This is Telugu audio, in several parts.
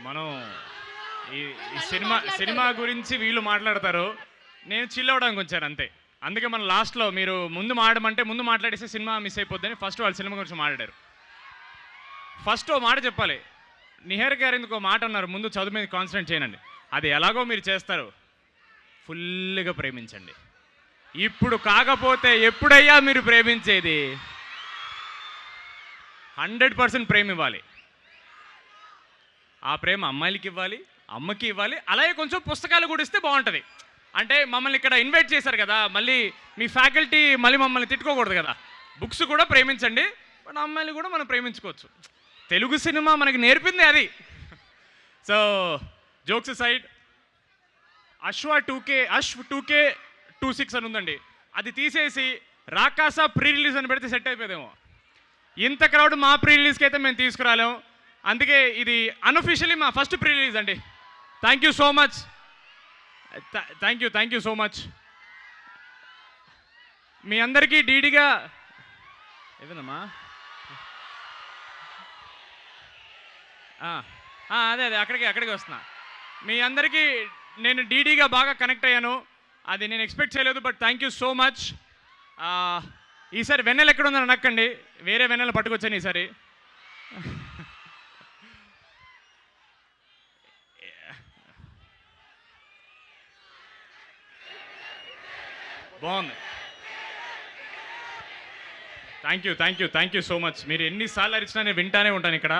మనం ఈ ఈ సినిమా గురించి వీళ్ళు మాట్లాడతారు, నేను చిల్ అవ్వడానికి వచ్చాను అంతే. అందుకే మనం లాస్ట్లో మీరు ముందు మాట్లాడేస్తే సినిమా మిస్ అయిపోద్దని ఫస్ట్ వాళ్ళు సినిమా గురించి మాట్లాడారు. ఫస్ట్ ఓ మాట చెప్పాలి, నిహార్ గారు ఎందుకు ఓ మాట అన్నారు, ముందు చదువు మీద కాన్సన్ట్రేట్ చేయనండి. అది ఎలాగో మీరు చేస్తారు, ఫుల్గా ప్రేమించండి. ఇప్పుడు కాకపోతే ఎప్పుడయ్యా మీరు ప్రేమించేది? 100% ప్రేమ ఇవ్వాలి. ఆ ప్రేమ అమ్మాయిలకి ఇవ్వాలి, అమ్మకి ఇవ్వాలి, అలాగే కొంచెం పుస్తకాలు కూడా ఇస్తే బాగుంటుంది. అంటే మమ్మల్ని ఇక్కడ ఇన్వైట్ చేశారు కదా, మళ్ళీ మీ ఫ్యాకల్టీ మళ్ళీ మమ్మల్ని తిట్టుకోకూడదు కదా. బుక్స్ కూడా ప్రేమించండి, బట్ అమ్మాయిలు కూడా మనం ప్రేమించుకోవచ్చు. తెలుగు సినిమా మనకి నేర్పింది అది. సో జోక్స్ సైడ్, అశ్వ 2K26 అని ఉందండి, అది తీసేసి రాకాసా ప్రీ రిలీజ్ అని పెడితే సెట్ అయిపోయేదేమో. ఇంత క్రౌడ్ మా ప్రీ రిలీజ్కి అయితే మేము తీసుకురాలేము. అందుకే ఇది అన్అఫీషియలీ మా ఫస్ట్ ప్రీ రిలీజ్ అండి. Thank you so much, thank you so much. మీ అందరికీ డీడీగా ఏదమ్మా అదే అక్కడికి వస్తున్నా. మీ అందరికీ నేను డీడీగా బాగా కనెక్ట్ అయ్యాను, అది నేను ఎక్స్పెక్ట్ చేయలేదు, but thank you so much. ఈసారి వెన్నెల ఎక్కడ ఉందని అనక్కండి, వేరే వెన్నెల పట్టుకొచ్చాను ఈసారి. బాగుంది. Thank you so much. మీరు ఎన్నిసార్లు అరిచినా నేను వింటానే ఉంటాను ఇక్కడ.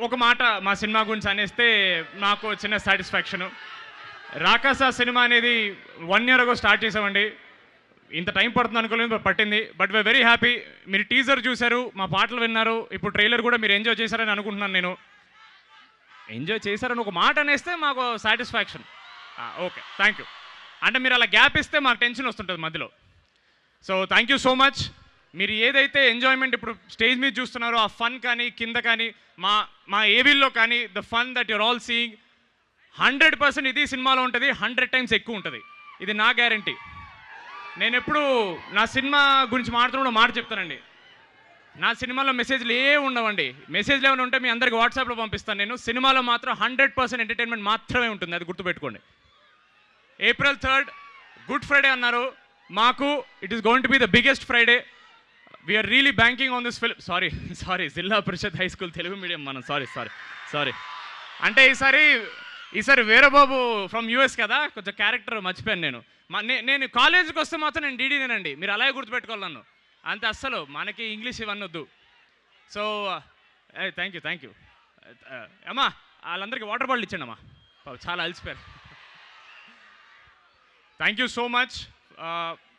ఒక మాట మా సినిమా గురించి అనేస్తే నాకు చిన్న సాటిస్ఫాక్షను. రాకాసా సినిమా అనేది 1 year ago స్టార్ట్ చేసామండి. ఇంత టైం పడుతుంది అనుకోలేదు, పట్టింది. But we're very happy. మీరు టీజర్ చూశారు, మా పాటలు విన్నారు, ఇప్పుడు ట్రైలర్ కూడా మీరు ఎంజాయ్ చేశారని అనుకుంటున్నాను. నేను ఎంజాయ్ చేశారని ఒక మాట అనేస్తే మాకు సాటిస్ఫాక్షన్. Okay, thank you. అంటే మీరు అలా గ్యాప్ ఇస్తే మాకు టెన్షన్ వస్తుంటుంది మధ్యలో. So thank you so much. మీరు ఏదైతే ఎంజాయ్మెంట్ ఇప్పుడు స్టేజ్ మీద చూస్తున్నారో, ఆ ఫన్ కానీ కింద కానీ మా ఏవిల్లో కానీ, the fun that you're all seeing 100% ఇది సినిమాలో ఉంటుంది, 100 times ఎక్కువ ఉంటుంది. ఇది నా గ్యారంటీ. నేను ఎప్పుడు నా సినిమా గురించి మాట్లాడుతున్నప్పుడు మాట చెప్తానండి, నా సినిమాలో మెసేజ్లు ఉండవండి. మెసేజ్లు ఏమైనా ఉంటే మీ అందరికి వాట్సాప్లో పంపిస్తాను. నేను సినిమాలో మాత్రం 100% ఎంటర్టైన్మెంట్ మాత్రమే ఉంటుంది, అది గుర్తుపెట్టుకోండి. April 3rd గుడ్ ఫ్రైడే అన్నారు మాకు. It is going to be the biggest Friday. We're really banking on this film. Sorry zilla parishad high school Telugu medium మనం. సారీ. అంటే ఈసారి వీరబాబు ఫ్రమ్ యూఎస్ కదా, కొంచెం క్యారెక్టర్ మర్చిపోయాను నేను. నేను కాలేజీకి వస్తే మాత్రం నేను డీడీనేనండి, మీరు అలాగే గుర్తుపెట్టుకోవాలి నన్ను. అంతే, అస్సలు మనకి ఇంగ్లీష్ ఇవన్నీ వద్దు. సో థ్యాంక్ యూ అమ్మా. వాళ్ళందరికీ వాటర్ బాటిల్ ఇచ్చండి అమ్మా, చాలా అలసిపోయారు. Thank you so much.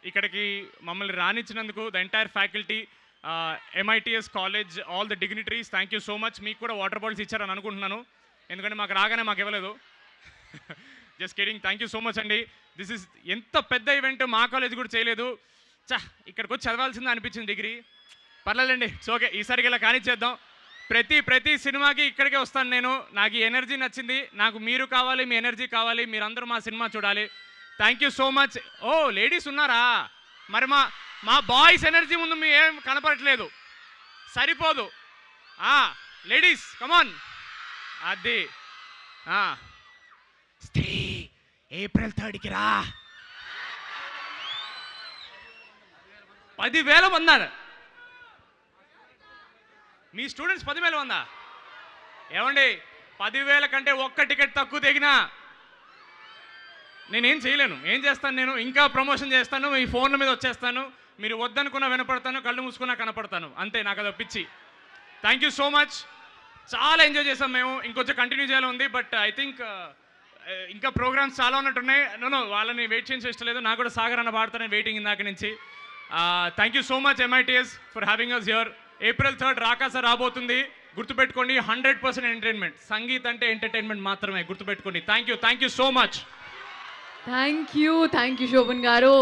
ఇక్కడికి మమ్మల్ని రానిచ్చినందుకు the entire faculty, MITS college, all the dignitaries, thank you so much. మీకు కూడా వాటర్ బాటిల్స్ ఇచ్చారని అనుకుంటున్నాను, ఎందుకంటే మాకు రాగానే మాకు ఇవ్వలేదు. Just kidding. Thank you so much అండి. దిస్ ఇస్ ఎంత పెద్ద ఈవెంట్ మా కాలేజ్ కూడా చేయలేదు. ఇక్కడికి వచ్చి చదవాల్సిందే అనిపించింది డిగ్రీ. పర్లేదండి, ఇట్స్ ఓకే. ఈసారికి ఇలా కానిచ్చేద్దాం. ప్రతి సినిమాకి ఇక్కడికే వస్తాను నేను. నాకు ఈ ఎనర్జీ నచ్చింది. నాకు మీరు కావాలి, మీ ఎనర్జీ కావాలి, మీరందరూ మా సినిమా చూడాలి. Thank you so much. ఓ లేడీస్ ఉన్నారా? మరి మా బాయ్స్ ఎనర్జీ ముందు మీ ఏం కనపడట్లేదు, సరిపోదు. లేడీస్ కమాన్. అది స్త్రీ April 3కి రా. 10,000 మంది. మీ స్టూడెంట్స్ 10,000 మందా? ఏమండి, 10,000 కంటే ఒక్క టికెట్ తక్కువ తెగినా నేనేం చేయలేను. ఏం చేస్తాను, నేను ఇంకా ప్రమోషన్ చేస్తాను, మీ ఫోన్ల మీద వచ్చేస్తాను, మీరు వద్దనుకున్నా వినపడతాను, కళ్ళు మూసుకున్నా కనపడతాను, అంతే. నాకు అది ఒప్పించి. Thank you so much. చాలా ఎంజాయ్ చేసాం మేము. ఇంకొంచెం కంటిన్యూ చేయాలి ఉంది, బట్ ఐ థింక్ ఇంకా ప్రోగ్రామ్స్ చాలా ఉన్నట్టున్నాయి. నో వాళ్ళని వెయిట్ చేయించే ఇష్టం లేదు. నాకు కూడా సాగర్ అన్న పాడతానే వెయిటింగ్ ఇందాక నుంచి. Thank you so much MITS for having us here. April 3rd Rakasa రాబోతుంది, గుర్తుపెట్టుకోండి. 100% ఎంటర్టైన్మెంట్. సంగీత్ అంటే ఎంటర్టైన్మెంట్ మాత్రమే, గుర్తుపెట్టుకోండి. Thank you so much. Thank you Shobhan గారు.